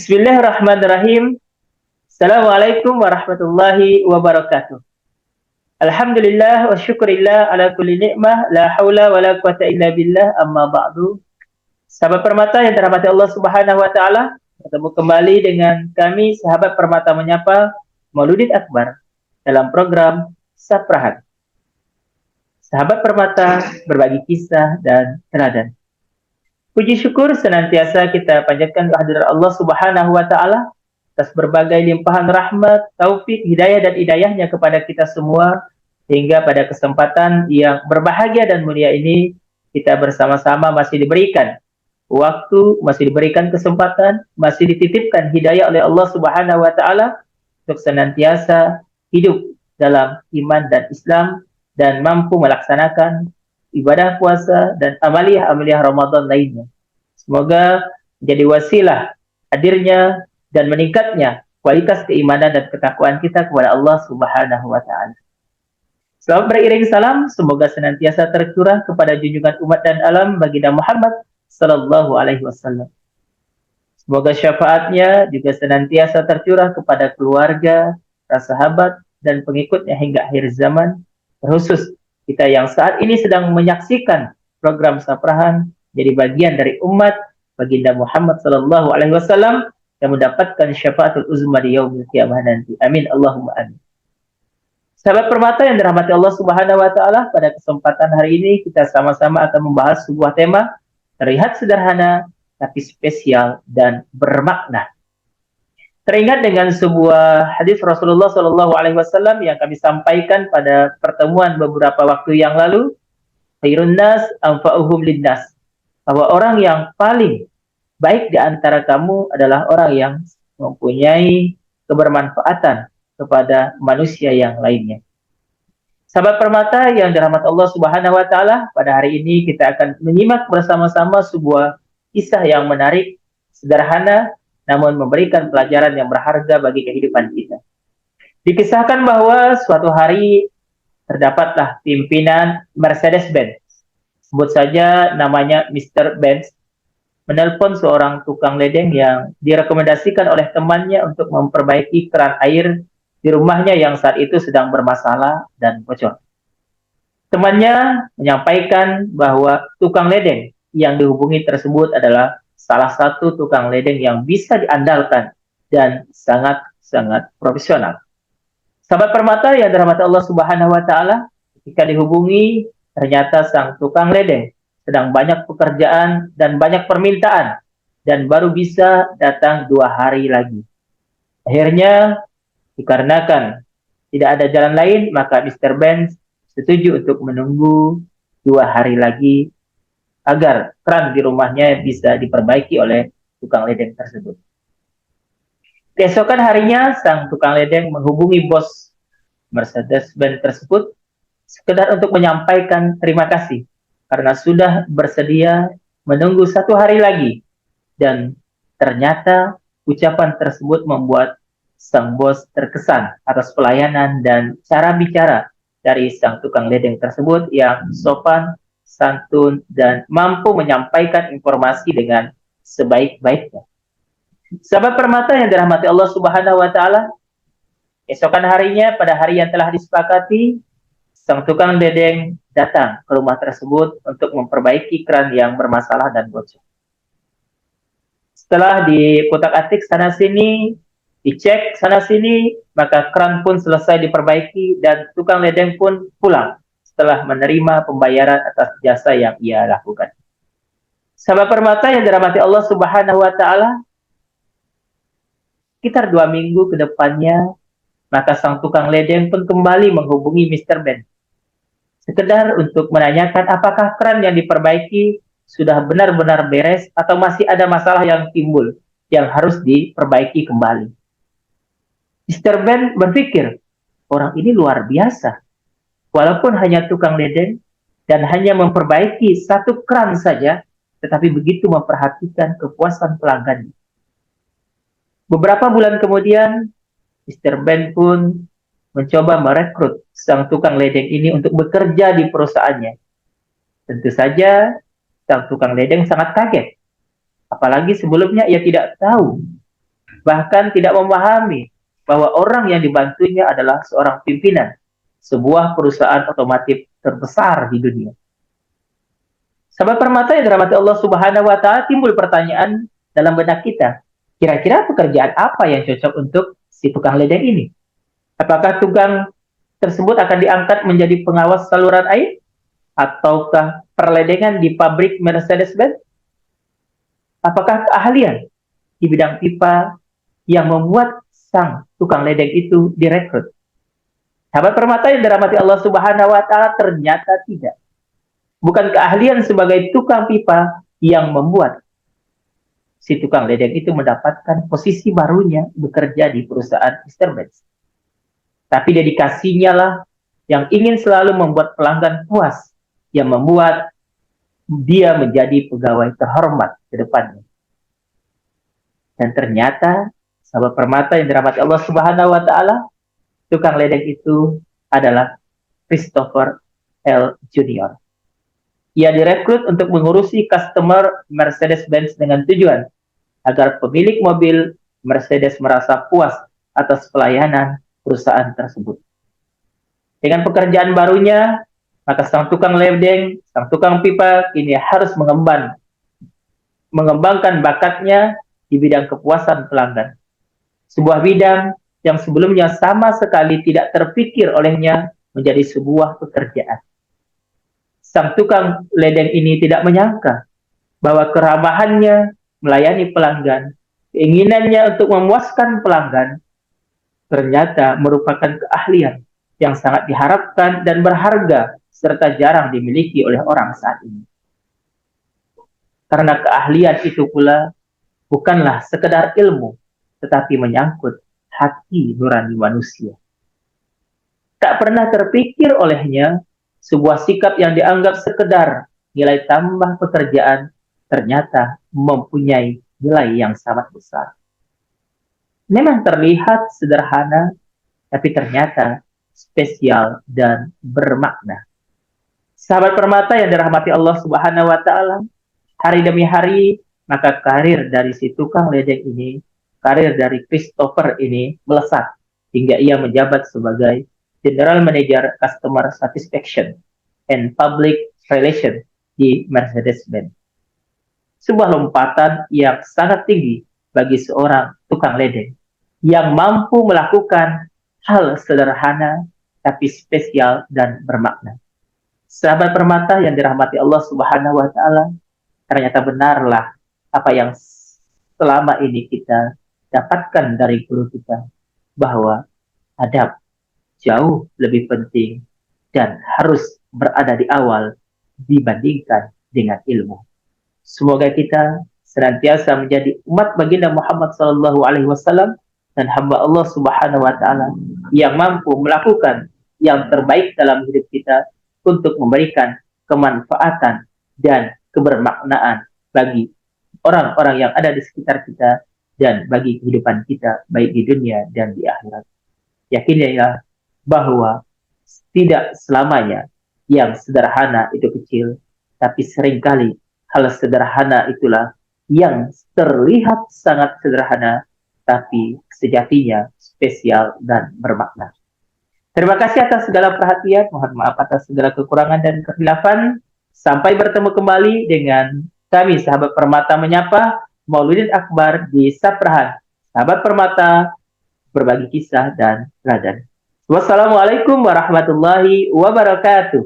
Bismillahirrahmanirrahim. Assalamualaikum warahmatullahi wabarakatuh. Alhamdulillah wa syukurillah ala kulli ni'mah la haula wa la quwata illa billah amma ba'du. Sahabat Permata yang dirahmati Allah Subhanahu wa taala, bertemu kembali dengan kami sahabat Permata menyapa Mauludin Akbar dalam program Saprahat. Sahabat Permata berbagi kisah dan teladan. Puji syukur senantiasa kita panjatkan kehadiran Allah Subhanahu wa taala atas berbagai limpahan rahmat, taufik, hidayah dan hidayahnya kepada kita semua, hingga pada kesempatan yang berbahagia dan mulia ini kita bersama-sama masih diberikan waktu, masih diberikan kesempatan, masih dititipkan hidayah oleh Allah Subhanahu wa taala untuk senantiasa hidup dalam iman dan Islam dan mampu melaksanakan ibadah puasa dan amaliyah-amaliyah Ramadan lainnya. Semoga menjadi wasilah hadirnya dan meningkatnya kualitas keimanan dan ketakwaan kita kepada Allah Subhanahu wa taala. Selamat beriring salam, semoga senantiasa tercurah kepada junjungan umat dan alam baginda Muhammad sallallahu alaihi wasallam. Semoga syafaatnya juga senantiasa tercurah kepada keluarga, para sahabat dan pengikutnya hingga akhir zaman, terkhusus kita yang saat ini sedang menyaksikan program Saprahan jadi bagian dari umat baginda Muhammad sallallahu alaihi wasallam yang mendapatkan syafaatul uzma di yaumil qiyamah nanti. Amin Allahumma amin. Sahabat Permata yang dirahmati Allah Subhanahu wa taala, pada kesempatan hari ini kita sama-sama akan membahas sebuah tema terlihat sederhana tapi spesial dan bermakna. Teringat dengan sebuah hadis Rasulullah sallallahu alaihi wasallam yang kami sampaikan pada pertemuan beberapa waktu yang lalu, khairun nas anfa'uhum linnas, bahwa orang yang paling baik di antara kamu adalah orang yang mempunyai kebermanfaatan kepada manusia yang lainnya. Sahabat Permata yang dirahmati Allah Subhanahu wa taala, pada hari ini kita akan menyimak bersama-sama sebuah kisah yang menarik, sederhana, namun memberikan pelajaran yang berharga bagi kehidupan kita. Dikisahkan bahwa suatu hari terdapatlah pimpinan Mercedes-Benz, sebut saja namanya Mr. Benz, menelpon seorang tukang ledeng yang direkomendasikan oleh temannya untuk memperbaiki keran air di rumahnya yang saat itu sedang bermasalah dan bocor. Temannya menyampaikan bahwa tukang ledeng yang dihubungi tersebut adalah salah satu tukang ledeng yang bisa diandalkan dan sangat-sangat profesional. Sahabat Permata yang dirahmati Allah Subhanahu wa taala, ketika dihubungi ternyata sang tukang ledeng sedang banyak pekerjaan dan banyak permintaan dan baru bisa datang 2 hari lagi. Akhirnya dikarenakan tidak ada jalan lain, maka Mr. Benz setuju untuk menunggu 2 hari lagi agar keran di rumahnya bisa diperbaiki oleh tukang ledeng tersebut. Keesokan harinya sang tukang ledeng menghubungi bos Mercedes-Benz tersebut sekedar untuk menyampaikan terima kasih karena sudah bersedia menunggu 1 hari lagi, dan ternyata ucapan tersebut membuat sang bos terkesan atas pelayanan dan cara bicara dari sang tukang ledeng tersebut yang sopan, santun, dan mampu menyampaikan informasi dengan sebaik-baiknya. Sahabat Permata yang dirahmati Allah Subhanahu wa taala, esokan harinya pada hari yang telah disepakati, sang tukang ledeng datang ke rumah tersebut untuk memperbaiki keran yang bermasalah dan bocor. Setelah diputak-atik sana-sini, dicek sana-sini, maka keran pun selesai diperbaiki dan tukang ledeng pun pulang setelah menerima pembayaran atas jasa yang ia lakukan. Sahabat Permata yang dirahmati Allah Subhanahu wa taala, sekitar 2 minggu ke depannya, maka sang tukang ledeng pun kembali menghubungi Mr. Benz, sekedar untuk menanyakan apakah keran yang diperbaiki sudah benar-benar beres atau masih ada masalah yang timbul yang harus diperbaiki kembali. Mr. Benz berpikir, orang ini luar biasa. Walaupun hanya tukang ledeng dan hanya memperbaiki 1 keran saja, tetapi begitu memperhatikan kepuasan pelanggannya. Beberapa bulan kemudian, Mr. Benz pun mencoba merekrut sang tukang ledeng ini untuk bekerja di perusahaannya. Tentu saja, sang tukang ledeng sangat kaget. Apalagi sebelumnya ia tidak tahu bahkan tidak memahami bahwa orang yang dibantunya adalah seorang pimpinan sebuah perusahaan otomotif terbesar di dunia. Sahabat permata yang dirahmati Allah Subhanahu wa taala, timbul pertanyaan dalam benak kita. Kira-kira pekerjaan apa yang cocok untuk si tukang ledeng ini? Apakah tukang tersebut akan diangkat menjadi pengawas saluran air ataukah perledengan di pabrik Mercedes-Benz? Apakah keahlian di bidang pipa yang membuat sang tukang ledeng itu direkrut? Sahabat permata yang dirahmati Allah Subhanahu wa taala, ternyata tidak. Bukan keahlian sebagai tukang pipa yang membuat si tukang ledeng itu mendapatkan posisi barunya bekerja di perusahaan Mr. Benz. Tapi dedikasinya lah yang ingin selalu membuat pelanggan puas, yang membuat dia menjadi pegawai terhormat ke depannya. Dan ternyata, sahabat permata yang dirahmati Allah Subhanahu wa taala, tukang ledeng itu adalah Christopher L. Jr. Ia direkrut untuk mengurusi customer Mercedes-Benz dengan tujuan agar pemilik mobil Mercedes merasa puas atas pelayanan perusahaan tersebut. Dengan pekerjaan barunya, maka sang tukang ledeng, sang tukang pipa kini harus mengembangkan bakatnya di bidang kepuasan pelanggan. Sebuah bidang yang sebelumnya sama sekali tidak terpikir olehnya menjadi sebuah pekerjaan. Sang tukang ledeng ini tidak menyangka bahwa keramahannya melayani pelanggan, keinginannya untuk memuaskan pelanggan, ternyata merupakan keahlian yang sangat diharapkan dan berharga serta jarang dimiliki oleh orang saat ini. Karena keahlian itu pula bukanlah sekedar ilmu, tetapi menyangkut hati nurani manusia. Tak pernah terpikir olehnya sebuah sikap yang dianggap sekedar nilai tambah pekerjaan ternyata mempunyai nilai yang sangat besar. Memang terlihat sederhana, tapi ternyata spesial dan bermakna. Sahabat permata yang dirahmati Allah Subhanahu wa taala, hari demi hari maka karir dari si tukang ledeng ini, karir dari Christopher ini melesat hingga ia menjabat sebagai General Manager Customer Satisfaction and Public Relations di Mercedes-Benz. Sebuah lompatan yang sangat tinggi bagi seorang tukang ledeng yang mampu melakukan hal sederhana tapi spesial dan bermakna. Sahabat permata yang dirahmati Allah Subhanahu wa taala, ternyata benarlah apa yang selama ini kita dapatkan dari guru kita, bahwa adab jauh lebih penting dan harus berada di awal dibandingkan dengan ilmu. Semoga kita senantiasa menjadi umat baginda Muhammad SAW dan hamba Allah Subhanahu wa taala yang mampu melakukan yang terbaik dalam hidup kita untuk memberikan kemanfaatan dan kebermaknaan bagi orang-orang yang ada di sekitar kita dan bagi kehidupan kita baik di dunia dan di akhirat. Yakinilah bahwa tidak selamanya yang sederhana itu kecil, tapi seringkali hal sederhana itulah yang terlihat sangat sederhana, tapi sejatinya spesial dan bermakna. Terima kasih atas segala perhatian, mohon maaf atas segala kekurangan dan kehilafan. Sampai bertemu kembali dengan kami, Sahabat Permata Menyapa, Mauludin Akbar di Saprahan. Sahabat Permata, berbagi kisah dan teladan. Wassalamualaikum warahmatullahi wabarakatuh.